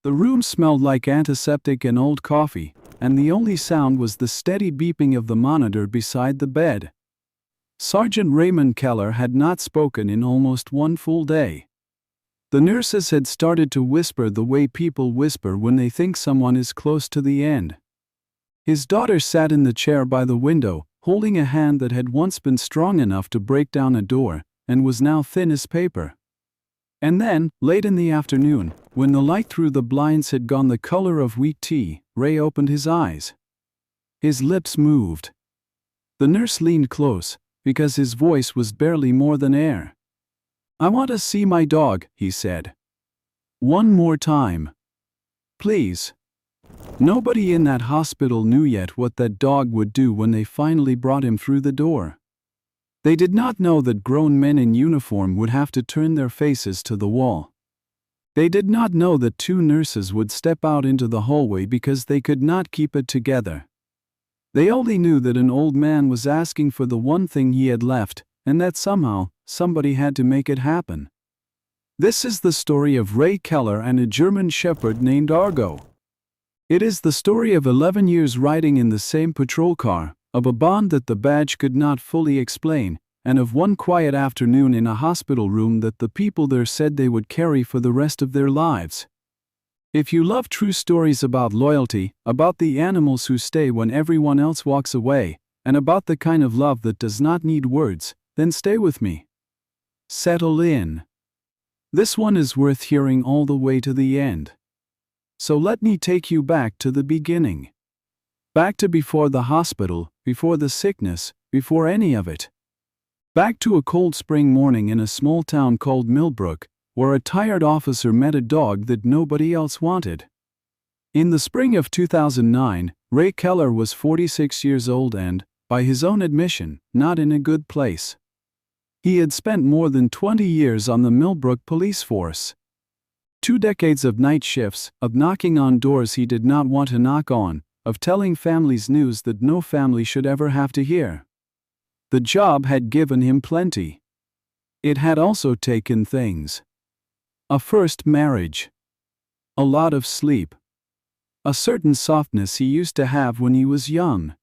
The room smelled like antiseptic and old coffee, and the only sound was the steady beeping of the monitor beside the bed. Sergeant Raymond Keller had not spoken in almost one full day. The nurses had started to whisper the way people whisper when they think someone is close to the end. His daughter sat in the chair by the window, holding a hand that had once been strong enough to break down a door, and was now thin as paper. And then, late in the afternoon, when the light through the blinds had gone the color of wheat tea, Ray opened his eyes. His lips moved. The nurse leaned close, because his voice was barely more than air. "I want to see my dog," he said. "One more time. Please." Nobody in that hospital knew yet what that dog would do when they finally brought him through the door. They did not know that grown men in uniform would have to turn their faces to the wall. They did not know that two nurses would step out into the hallway because they could not keep it together. They only knew that an old man was asking for the one thing he had left, and that somehow, somebody had to make it happen. This is the story of Ray Keller and a German shepherd named Argo. It is the story of 11 years riding in the same patrol car, of a bond that the badge could not fully explain, and of one quiet afternoon in a hospital room that the people there said they would carry for the rest of their lives. If you love true stories about loyalty, about the animals who stay when everyone else walks away, and about the kind of love that does not need words, then stay with me. Settle in. This one is worth hearing all the way to the end. So let me take you back to the beginning. Back to before the hospital, before the sickness, before any of it. Back to a cold spring morning in a small town called Millbrook, where a tired officer met a dog that nobody else wanted. In the spring of 2009, Ray Keller was 46 years old and, by his own admission, not in a good place. He had spent more than 20 years on the Millbrook police force. 2 decades of night shifts, of knocking on doors he did not want to knock on, of telling families news that no family should ever have to hear. The job had given him plenty. It had also taken things. A first marriage. A lot of sleep. A certain softness he used to have when he was young.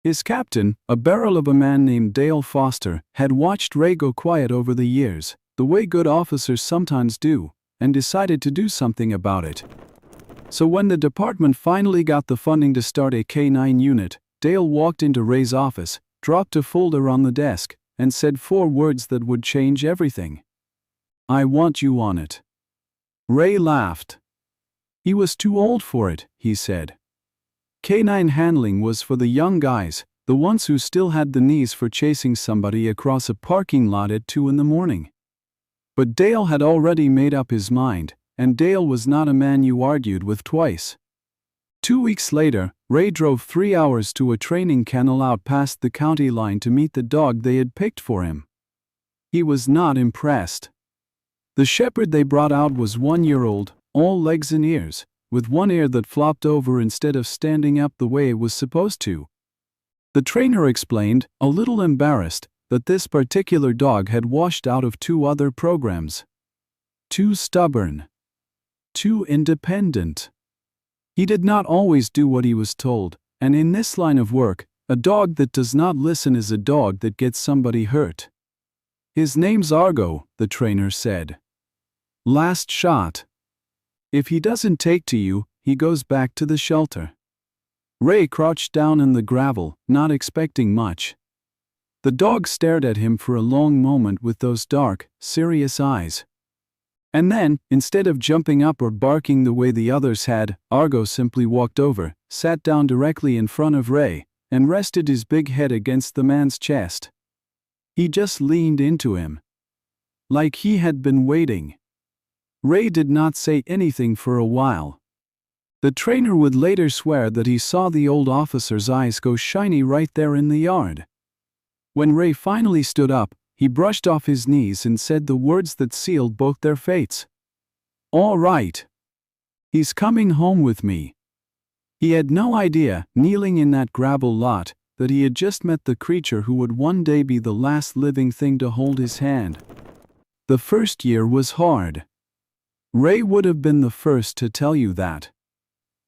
His captain, a barrel of a man named Dale Foster, had watched Ray go quiet over the years, the way good officers sometimes do, and decided to do something about it. So when the department finally got the funding to start a K-9 unit, Dale walked into Ray's office, dropped a folder on the desk, and said 4 words that would change everything. "I want you on it." Ray laughed. He was too old for it, he said. K-9 handling was for the young guys, the ones who still had the knees for chasing somebody across a parking lot at 2 in the morning. But Dale had already made up his mind, and Dale was not a man you argued with twice. 2 weeks later, Ray drove 3 hours to a training kennel out past the county line to meet the dog they had picked for him. He was not impressed. The shepherd they brought out was 1 year old, all legs and ears, with one ear that flopped over instead of standing up the way it was supposed to. The trainer explained, a little embarrassed, that this particular dog had washed out of 2 other programs. Too stubborn. Too independent. He did not always do what he was told, and in this line of work, a dog that does not listen is a dog that gets somebody hurt. "His name's Argo," the trainer said. "Last shot. If he doesn't take to you, he goes back to the shelter." Ray crouched down in the gravel, not expecting much. The dog stared at him for a long moment with those dark, serious eyes. And then, instead of jumping up or barking the way the others had, Argo simply walked over, sat down directly in front of Ray, and rested his big head against the man's chest. He just leaned into him. Like he had been waiting. Ray did not say anything for a while. The trainer would later swear that he saw the old officer's eyes go shiny right there in the yard. When Ray finally stood up, he brushed off his knees and said the words that sealed both their fates. "All right. He's coming home with me." He had no idea, kneeling in that gravel lot, that he had just met the creature who would one day be the last living thing to hold his hand. The first year was hard. Ray would have been the first to tell you that.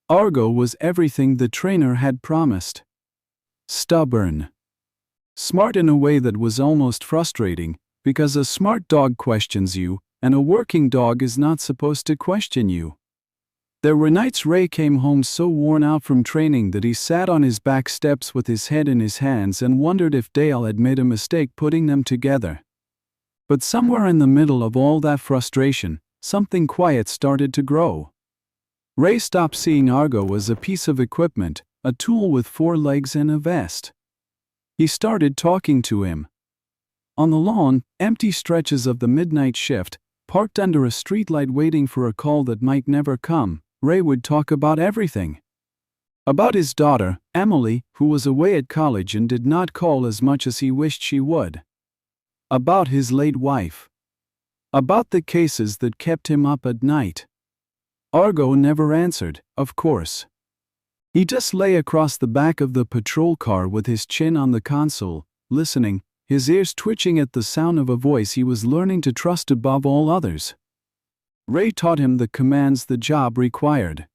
Argo was everything the trainer had promised. Stubborn. Smart in a way that was almost frustrating, because a smart dog questions you, and a working dog is not supposed to question you. There were nights Ray came home so worn out from training that he sat on his back steps with his head in his hands and wondered if Dale had made a mistake putting them together. But somewhere in the middle of all that frustration, something quiet started to grow. Ray stopped seeing Argo as a piece of equipment, a tool with 4 legs and a vest. He started talking to him. On the lawn, empty stretches of the midnight shift, parked under a streetlight waiting for a call that might never come, Ray would talk about everything. About his daughter, Emily, who was away at college and did not call as much as he wished she would. About his late wife. About the cases that kept him up at night. Argo never answered, of course. He just lay across the back of the patrol car with his chin on the console, listening, his ears twitching at the sound of a voice he was learning to trust above all others. Ray taught him the commands the job required.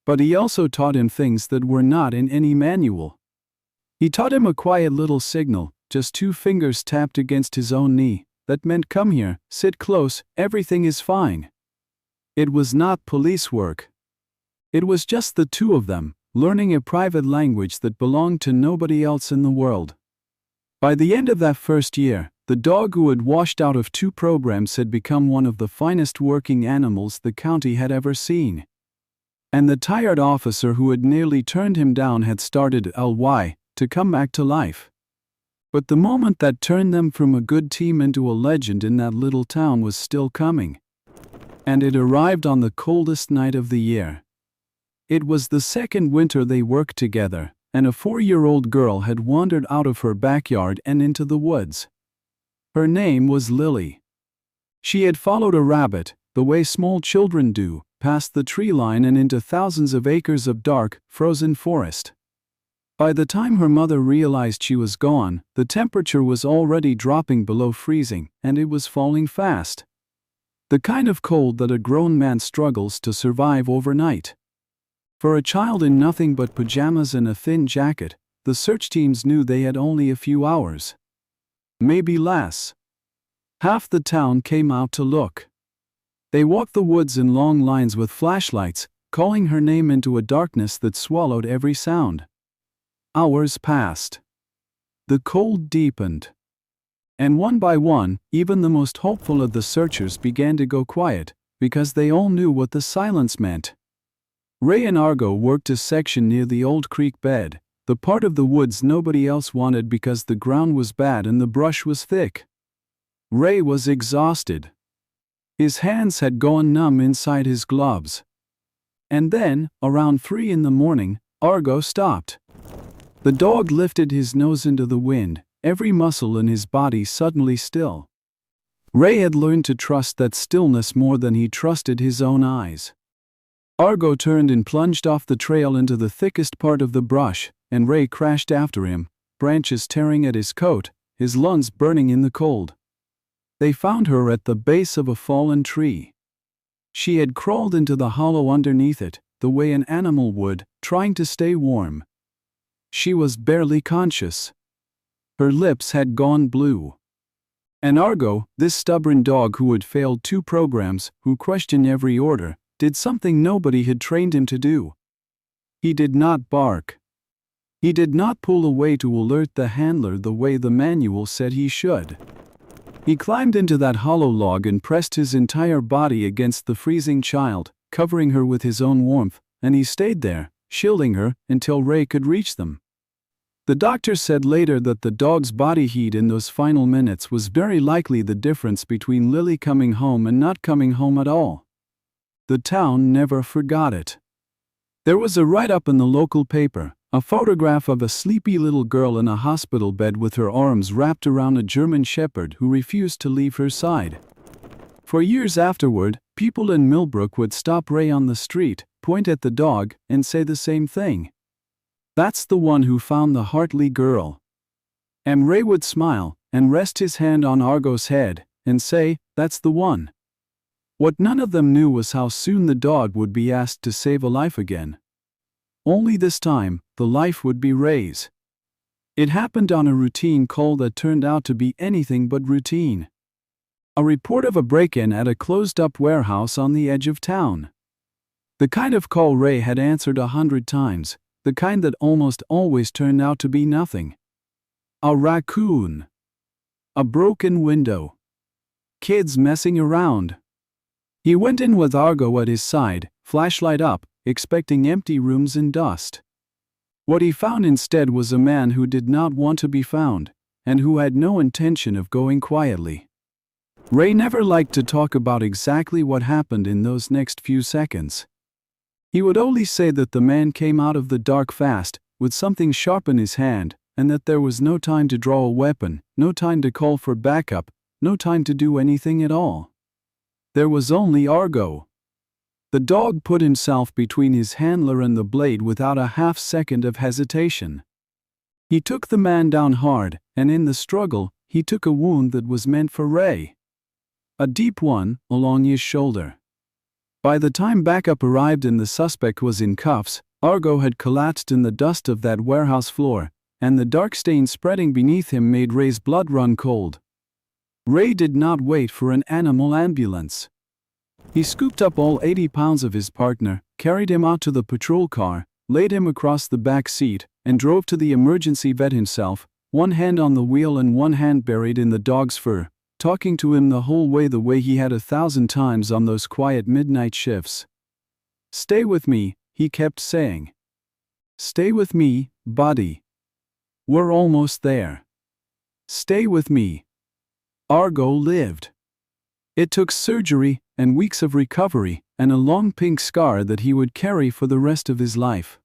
But he also taught him things that were not in any manual. He taught him a quiet little signal, just 2 fingers tapped against his own knee, that meant come here, sit close, everything is fine. It was not police work. It was just the 2 of them, learning a private language that belonged to nobody else in the world. By the end of that first year, the dog who had washed out of 2 programs had become one of the finest working animals the county had ever seen. And the tired officer who had nearly turned him down had started to come back to life. But the moment that turned them from a good team into a legend in that little town was still coming. And it arrived on the coldest night of the year. It was the second winter they worked together, and a 4-year-old girl had wandered out of her backyard and into the woods. Her name was Lily. She had followed a rabbit, the way small children do, past the tree line and into thousands of acres of dark, frozen forest. By the time her mother realized she was gone, the temperature was already dropping below freezing, and it was falling fast. The kind of cold that a grown man struggles to survive overnight. For a child in nothing but pajamas and a thin jacket, the search teams knew they had only a few hours. Maybe less. Half the town came out to look. They walked the woods in long lines with flashlights, calling her name into a darkness that swallowed every sound. Hours passed. The cold deepened. And one by one, even the most hopeful of the searchers began to go quiet, because they all knew what the silence meant. Ray and Argo worked a section near the old creek bed, the part of the woods nobody else wanted because the ground was bad and the brush was thick. Ray was exhausted. His hands had gone numb inside his gloves. And then, around 3 in the morning, Argo stopped. The dog lifted his nose into the wind, every muscle in his body suddenly still. Ray had learned to trust that stillness more than he trusted his own eyes. Argo turned and plunged off the trail into the thickest part of the brush, and Ray crashed after him, branches tearing at his coat, his lungs burning in the cold. They found her at the base of a fallen tree. She had crawled into the hollow underneath it, the way an animal would, trying to stay warm. She was barely conscious. Her lips had gone blue. And Argo, this stubborn dog who had failed 2 programs, who questioned every order, did something nobody had trained him to do. He did not bark. He did not pull away to alert the handler the way the manual said he should. He climbed into that hollow log and pressed his entire body against the freezing child, covering her with his own warmth, and he stayed there, shielding her, until Ray could reach them. The doctor said later that the dog's body heat in those final minutes was very likely the difference between Lily coming home and not coming home at all. The town never forgot it. There was a write-up in the local paper, a photograph of a sleepy little girl in a hospital bed with her arms wrapped around a German shepherd who refused to leave her side. For years afterward, people in Millbrook would stop Ray on the street, point at the dog, and say the same thing. "That's the one who found the Hartley girl." And Ray would smile, and rest his hand on Argo's head, and say, "That's the one." What none of them knew was how soon the dog would be asked to save a life again. Only this time, the life would be Ray's. It happened on a routine call that turned out to be anything but routine. A report of a break-in at a closed-up warehouse on the edge of town. The kind of call Ray had answered 100 times, the kind that almost always turned out to be nothing. A raccoon. A broken window. Kids messing around. He went in with Argo at his side, flashlight up, expecting empty rooms and dust. What he found instead was a man who did not want to be found, and who had no intention of going quietly. Ray never liked to talk about exactly what happened in those next few seconds. He would only say that the man came out of the dark fast, with something sharp in his hand, and that there was no time to draw a weapon, no time to call for backup, no time to do anything at all. There was only Argo. The dog put himself between his handler and the blade without a half-second of hesitation. He took the man down hard, and in the struggle, he took a wound that was meant for Ray. A deep one, along his shoulder. By the time backup arrived and the suspect was in cuffs, Argo had collapsed in the dust of that warehouse floor, and the dark stain spreading beneath him made Ray's blood run cold. Ray did not wait for an animal ambulance. He scooped up all 80 pounds of his partner, carried him out to the patrol car, laid him across the back seat, and drove to the emergency vet himself, one hand on the wheel and one hand buried in the dog's fur, talking to him the whole way the way he had 1,000 times on those quiet midnight shifts. "Stay with me," he kept saying. "Stay with me, buddy. We're almost there. Stay with me." Argo lived. It took surgery and weeks of recovery and a long pink scar that he would carry for the rest of his life.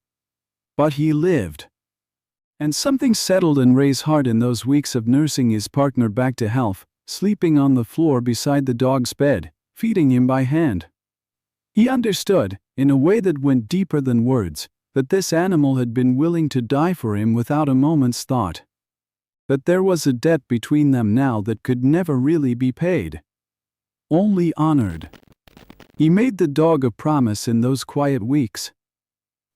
But he lived. And something settled in Ray's heart in those weeks of nursing his partner back to health, sleeping on the floor beside the dog's bed, feeding him by hand. He understood, in a way that went deeper than words, that this animal had been willing to die for him without a moment's thought. That there was a debt between them now that could never really be paid. Only honored. He made the dog a promise in those quiet weeks.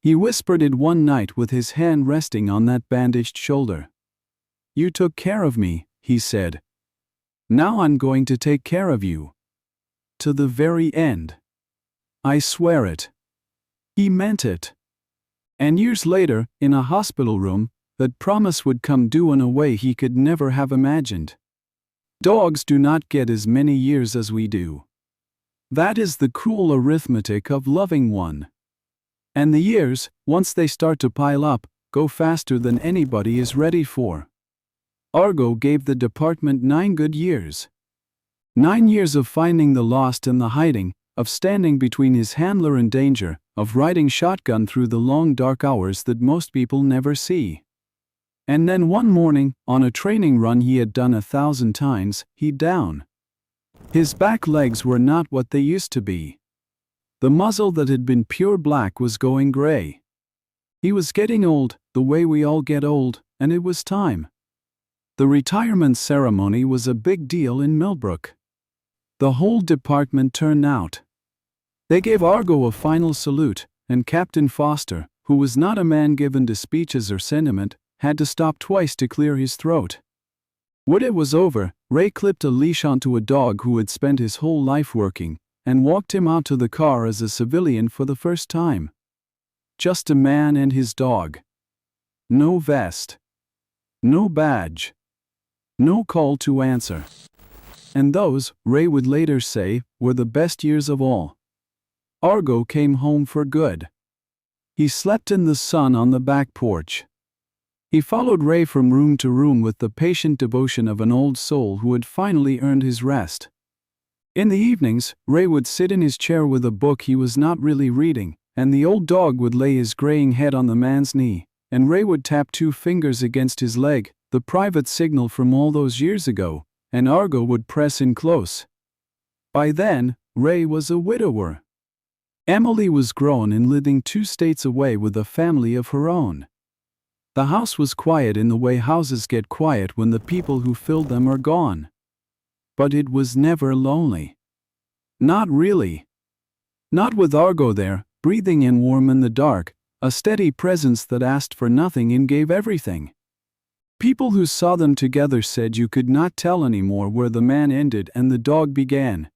He whispered it one night with his hand resting on that bandaged shoulder. "You took care of me," he said. "Now I'm going to take care of you. To the very end. I swear it." He meant it. And years later, in a hospital room, that promise would come due in a way he could never have imagined. Dogs do not get as many years as we do. That is the cruel arithmetic of loving one. And the years, once they start to pile up, go faster than anybody is ready for. Argo gave the department 9 good years. 9 years of finding the lost and the hiding, of standing between his handler and danger, of riding shotgun through the long dark hours that most people never see. And then one morning, on a training run he had done 1,000 times, he down. His back legs were not what they used to be. The muzzle that had been pure black was going gray. He was getting old, the way we all get old, and it was time. The retirement ceremony was a big deal in Millbrook. The whole department turned out. They gave Argo a final salute, and Captain Foster, who was not a man given to speeches or sentiment, had to stop twice to clear his throat. When it was over, Ray clipped a leash onto a dog who had spent his whole life working, and walked him out to the car as a civilian for the first time. Just a man and his dog. No vest. No badge. No call to answer. And those, Ray would later say, were the best years of all. Argo came home for good. He slept in the sun on the back porch. He followed Ray from room to room with the patient devotion of an old soul who had finally earned his rest. In the evenings, Ray would sit in his chair with a book he was not really reading, and the old dog would lay his graying head on the man's knee, and Ray would tap 2 fingers against his leg, the private signal from all those years ago, and Argo would press in close. By then, Ray was a widower. Emily was grown and living 2 states away with a family of her own. The house was quiet in the way houses get quiet when the people who filled them are gone. But it was never lonely. Not really. Not with Argo there, breathing in warm in the dark, a steady presence that asked for nothing and gave everything. People who saw them together said you could not tell anymore where the man ended and the dog began.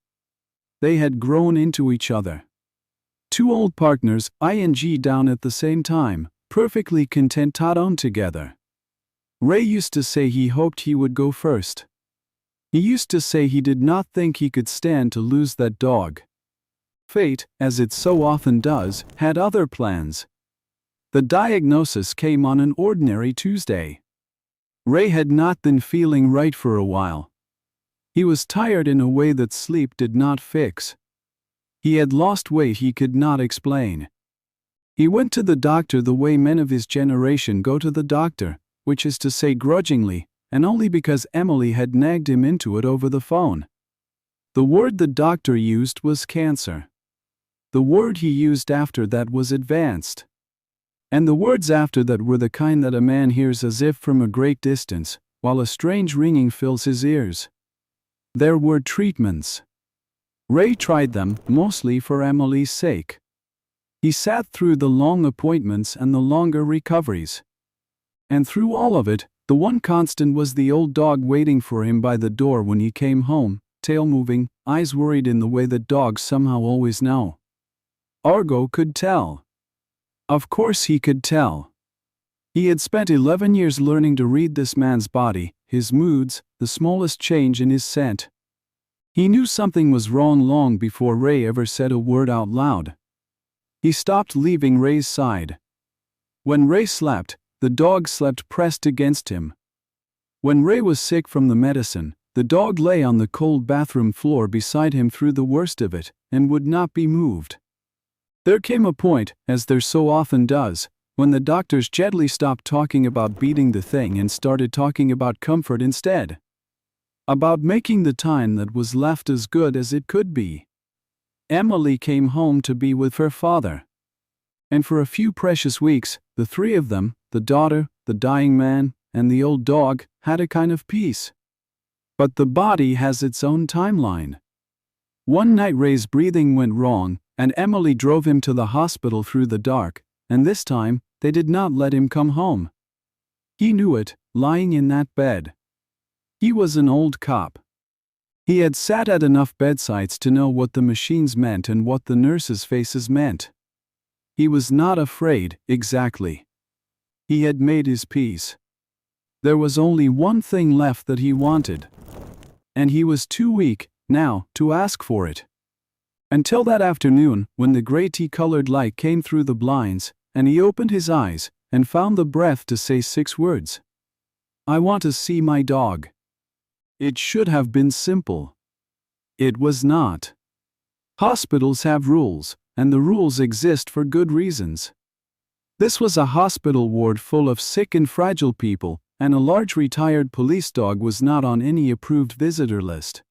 They had grown into each other. Two old partners, ing down at the same time, perfectly content on together. Ray used to say he hoped he would go first. He used to say he did not think he could stand to lose that dog. Fate, as it so often does, had other plans. The diagnosis came on an ordinary Tuesday. Ray had not been feeling right for a while. He was tired in a way that sleep did not fix. He had lost weight he could not explain. He went to the doctor the way men of his generation go to the doctor, which is to say grudgingly, and only because Emily had nagged him into it over the phone. The word the doctor used was cancer. The word he used after that was advanced. And the words after that were the kind that a man hears as if from a great distance, while a strange ringing fills his ears. There were treatments. Ray tried them, mostly for Emily's sake. He sat through the long appointments and the longer recoveries. And through all of it, the one constant was the old dog waiting for him by the door when he came home, tail moving, eyes worried in the way that dogs somehow always know. Argo could tell. Of course he could tell. He had spent 11 years learning to read this man's body, his moods, the smallest change in his scent. He knew something was wrong long before Ray ever said a word out loud. He stopped leaving Ray's side. When Ray slept, the dog slept pressed against him. When Ray was sick from the medicine, the dog lay on the cold bathroom floor beside him through the worst of it, and would not be moved. There came a point, as there so often does, when the doctors gently stopped talking about beating the thing and started talking about comfort instead. About making the time that was left as good as it could be. Emily came home to be with her father. And for a few precious weeks, the three of them, the daughter, the dying man, and the old dog, had a kind of peace. But the body has its own timeline. One night Ray's breathing went wrong, and Emily drove him to the hospital through the dark, and this time, they did not let him come home. He knew it, lying in that bed. He was an old cop. He had sat at enough bedsides to know what the machines meant and what the nurses' faces meant. He was not afraid, exactly. He had made his peace. There was only one thing left that he wanted. And he was too weak, now, to ask for it. Until that afternoon, when the gray tea-colored light came through the blinds, and he opened his eyes, and found the breath to say 6 words. I want to see my dog. It should have been simple. It was not. Hospitals have rules, and the rules exist for good reasons. This was a hospital ward full of sick and fragile people, and a large retired police dog was not on any approved visitor list.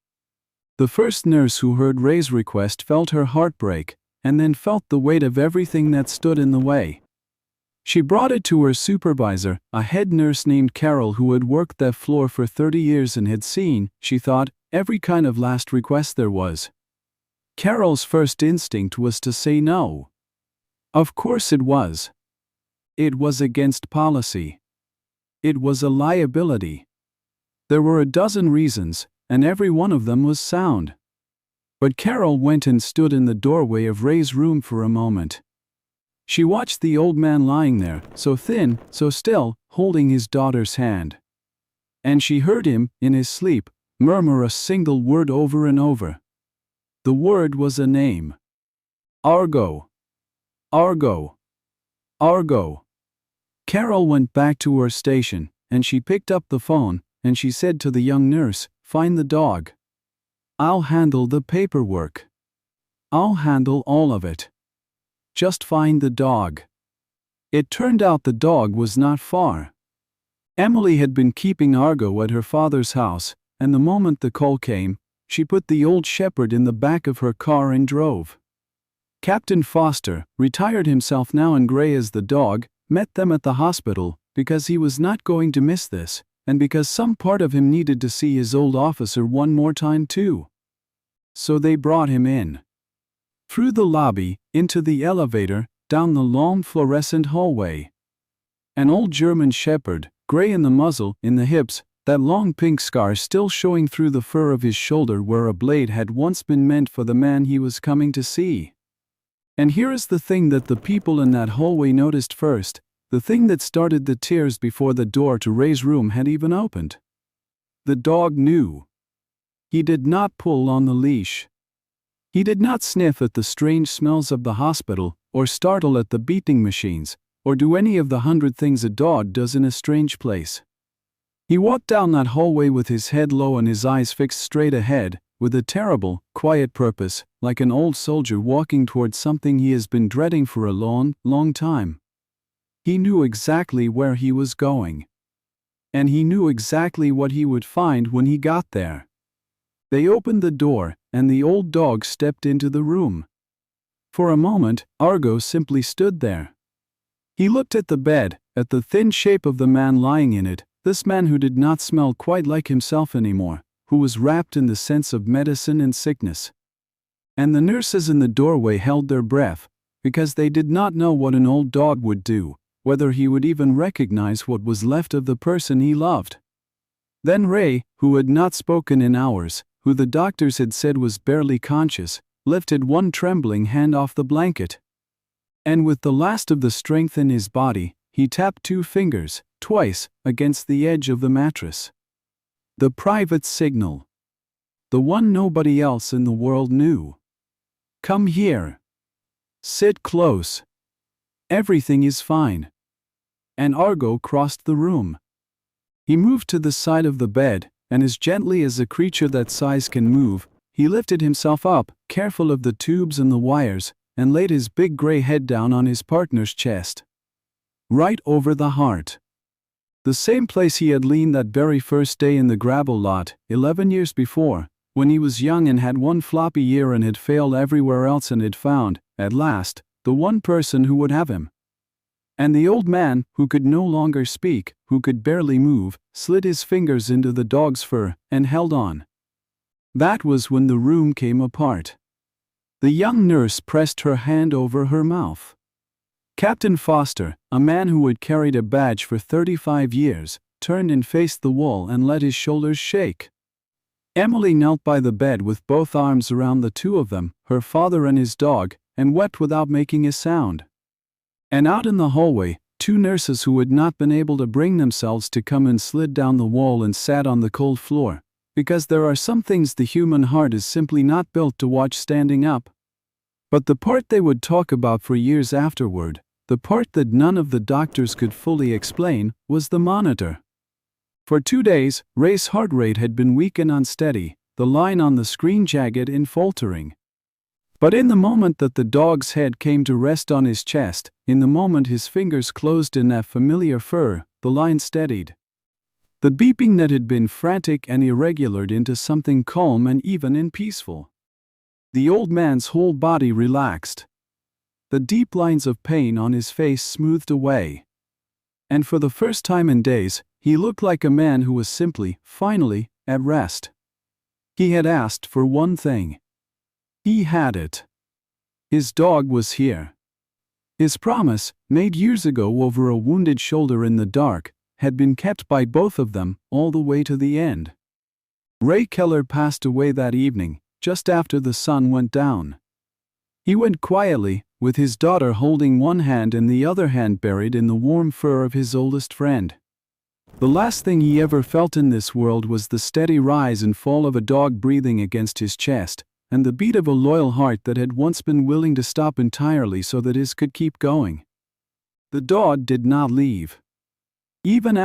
The first nurse who heard Ray's request felt her heart break, and then felt the weight of everything that stood in the way. She brought it to her supervisor, a head nurse named Carol who had worked that floor for 30 years and had seen, she thought, every kind of last request there was. Carol's first instinct was to say no. Of course it was. It was against policy. It was a liability. There were a dozen reasons, and every one of them was sound. But Carol went and stood in the doorway of Ray's room for a moment. She watched the old man lying there, so thin, so still, holding his daughter's hand. And she heard him, in his sleep, murmur a single word over and over. The word was a name. Argo. Argo. Argo. Carol went back to her station, and she picked up the phone, and she said to the young nurse, "Find the dog. I'll handle the paperwork. I'll handle all of it. Just find the dog." It turned out the dog was not far. Emily had been keeping Argo at her father's house, and the moment the call came, she put the old shepherd in the back of her car and drove. Captain Foster, retired himself now and gray as the dog, met them at the hospital, because he was not going to miss this, and because some part of him needed to see his old officer one more time too. so they brought him in. Through the lobby, into the elevator, down the long fluorescent hallway. An old German shepherd, gray in the muzzle, in the hips, that long pink scar still showing through the fur of his shoulder where a blade had once been meant for the man he was coming to see. And here is the thing that the people in that hallway noticed first, the thing that started the tears before the door to Ray's room had even opened. The dog knew. He did not pull on the leash. He did not sniff at the strange smells of the hospital, or startle at the beating machines, or do any of the 100 things a dog does in a strange place. He walked down that hallway with his head low and his eyes fixed straight ahead, with a terrible, quiet purpose, like an old soldier walking towards something he has been dreading for a long, long time. He knew exactly where he was going. And he knew exactly what he would find when he got there. They opened the door, and the old dog stepped into the room. For a moment, Argo simply stood there. He looked at the bed, at the thin shape of the man lying in it, this man who did not smell quite like himself anymore, who was wrapped in the sense of medicine and sickness. And the nurses in the doorway held their breath, because they did not know what an old dog would do, whether he would even recognize what was left of the person he loved. Then Ray, who had not spoken in hours, who the doctors had said was barely conscious, lifted one trembling hand off the blanket. And with the last of the strength in his body, he tapped 2 fingers, twice, against the edge of the mattress. The private signal. The one nobody else in the world knew. Come here. Sit close. Everything is fine. And Argo crossed the room. He moved to the side of the bed, and as gently as a creature that size can move, he lifted himself up, careful of the tubes and the wires, and laid his big gray head down on his partner's chest. Right over the heart. The same place he had leaned that very first day in the gravel lot, 11 years before, when he was young and had one floppy year and had failed everywhere else and had found, at last, the one person who would have him. And the old man, who could no longer speak, who could barely move, slid his fingers into the dog's fur and held on. That was when the room came apart. The young nurse pressed her hand over her mouth. Captain Foster, a man who had carried a badge for 35 years, turned and faced the wall and let his shoulders shake. Emily knelt by the bed with both arms around the 2 of them, her father and his dog, and wept without making a sound. And out in the hallway, 2 nurses who had not been able to bring themselves to come and slid down the wall and sat on the cold floor, because there are some things the human heart is simply not built to watch standing up. But the part they would talk about for years afterward, the part that none of the doctors could fully explain, was the monitor. For 2 days, Ray's heart rate had been weak and unsteady, the line on the screen jagged and faltering. But in the moment that the dog's head came to rest on his chest, in the moment his fingers closed in that familiar fur, the line steadied. The beeping that had been frantic and irregular into something calm and even and peaceful. The old man's whole body relaxed. The deep lines of pain on his face smoothed away. And for the first time in days, he looked like a man who was simply, finally, at rest. He had asked for one thing. He had it. His dog was here. His promise, made years ago over a wounded shoulder in the dark, had been kept by both of them all the way to the end. Ray Keller passed away that evening, just after the sun went down. He went quietly, with his daughter holding one hand and the other hand buried in the warm fur of his oldest friend. The last thing he ever felt in this world was the steady rise and fall of a dog breathing against his chest, and the beat of a loyal heart that had once been willing to stop entirely so that his could keep going. The dog did not leave. Even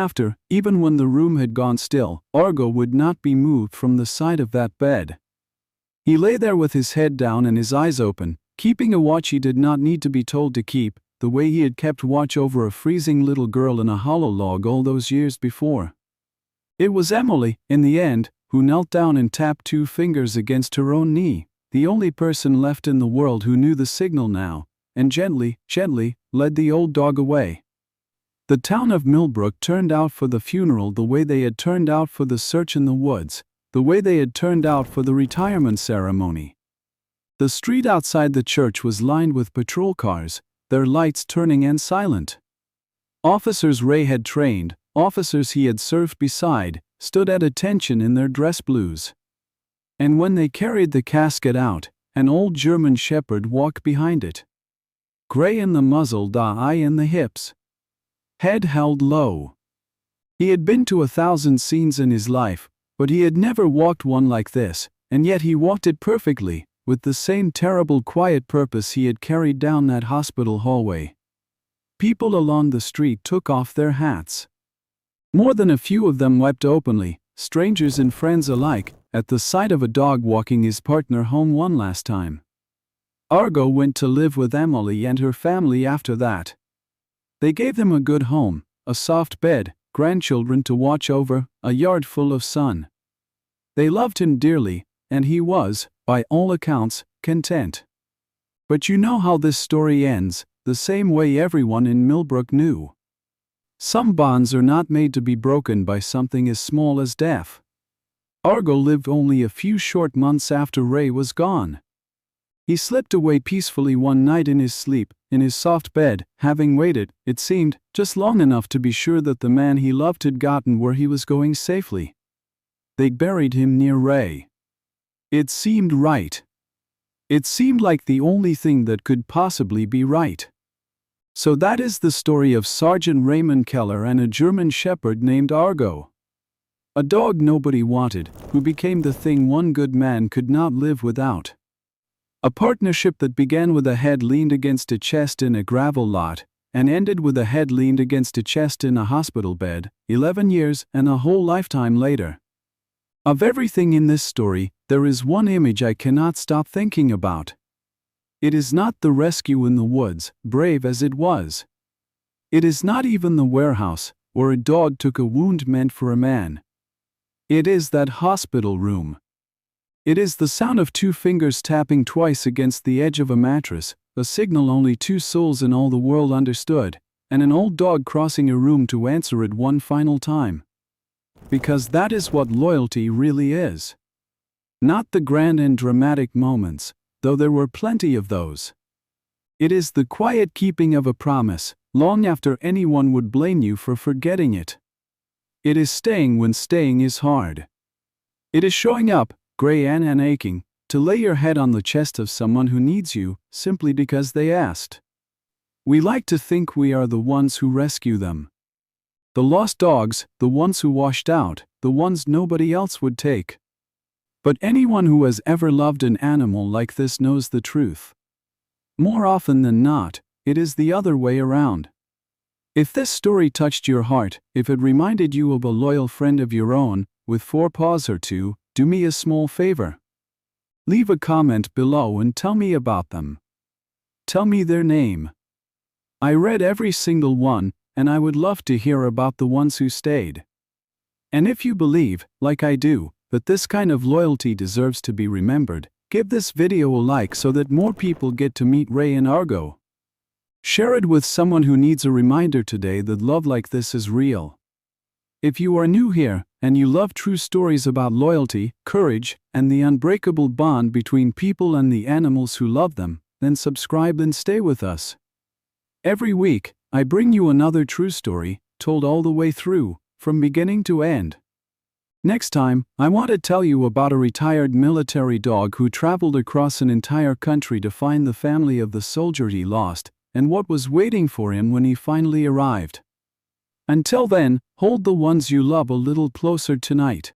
when the room had gone still, Argo would not be moved from the side of that bed. He lay there with his head down and his eyes open, keeping a watch he did not need to be told to keep, the way he had kept watch over a freezing little girl in a hollow log all those years before. It was Emily, in the end, who knelt down and tapped 2 fingers against her own knee, the only person left in the world who knew the signal now, and gently, led the old dog away. The town of Millbrook turned out for the funeral the way they had turned out for the search in the woods, the way they had turned out for the retirement ceremony. The street outside the church was lined with patrol cars, their lights turning and silent. Officers Ray had trained, officers he had served beside, stood at attention in their dress blues. And when they carried the casket out, an old German shepherd walked behind it. Gray in the muzzle, eye in the hips. Head held low. He had been to 1,000 scenes in his life, but he had never walked one like this, and yet he walked it perfectly, with the same terrible quiet purpose he had carried down that hospital hallway. People along the street took off their hats. More than a few of them wept openly, strangers and friends alike, at the sight of a dog walking his partner home one last time. Argo went to live with Emily and her family after that. They gave them a good home, a soft bed, grandchildren to watch over, a yard full of sun. They loved him dearly, and he was, by all accounts, content. But you know how this story ends, the same way everyone in Millbrook knew. Some bonds are not made to be broken by something as small as death. Argo lived only a few short months after Ray was gone. He slipped away peacefully one night in his sleep, in his soft bed, having waited, it seemed, just long enough to be sure that the man he loved had gotten where he was going safely. They buried him near Ray. It seemed right. It seemed like the only thing that could possibly be right. So that is the story of Sergeant Raymond Keller and a German shepherd named Argo. A dog nobody wanted, who became the thing one good man could not live without. A partnership that began with a head leaned against a chest in a gravel lot, and ended with a head leaned against a chest in a hospital bed, 11 years and a whole lifetime later. Of everything in this story, there is one image I cannot stop thinking about. It is not the rescue in the woods, brave as it was. It is not even the warehouse, where a dog took a wound meant for a man. It is that hospital room. It is the sound of 2 fingers tapping twice against the edge of a mattress, a signal only 2 souls in all the world understood, and an old dog crossing a room to answer it one final time. Because that is what loyalty really is. Not the grand and dramatic moments, though there were plenty of those. It is the quiet keeping of a promise, long after anyone would blame you for forgetting it. It is staying when staying is hard. It is showing up, gray and aching, to lay your head on the chest of someone who needs you, simply because they asked. We like to think we are the ones who rescue them. The lost dogs, the ones who washed out, the ones nobody else would take. But anyone who has ever loved an animal like this knows the truth. More often than not, it is the other way around. If this story touched your heart, if it reminded you of a loyal friend of your own, with 4 paws or 2, do me a small favor. Leave a comment below and tell me about them. Tell me their name. I read every single one, and I would love to hear about the ones who stayed. And if you believe, like I do, that this kind of loyalty deserves to be remembered, give this video a like so that more people get to meet Ray and Argo. Share it with someone who needs a reminder today that love like this is real. If you are new here, and you love true stories about loyalty, courage, and the unbreakable bond between people and the animals who love them, then subscribe and stay with us. Every week, I bring you another true story, told all the way through, from beginning to end. Next time, I want to tell you about a retired military dog who traveled across an entire country to find the family of the soldier he lost, and what was waiting for him when he finally arrived. Until then, hold the ones you love a little closer tonight.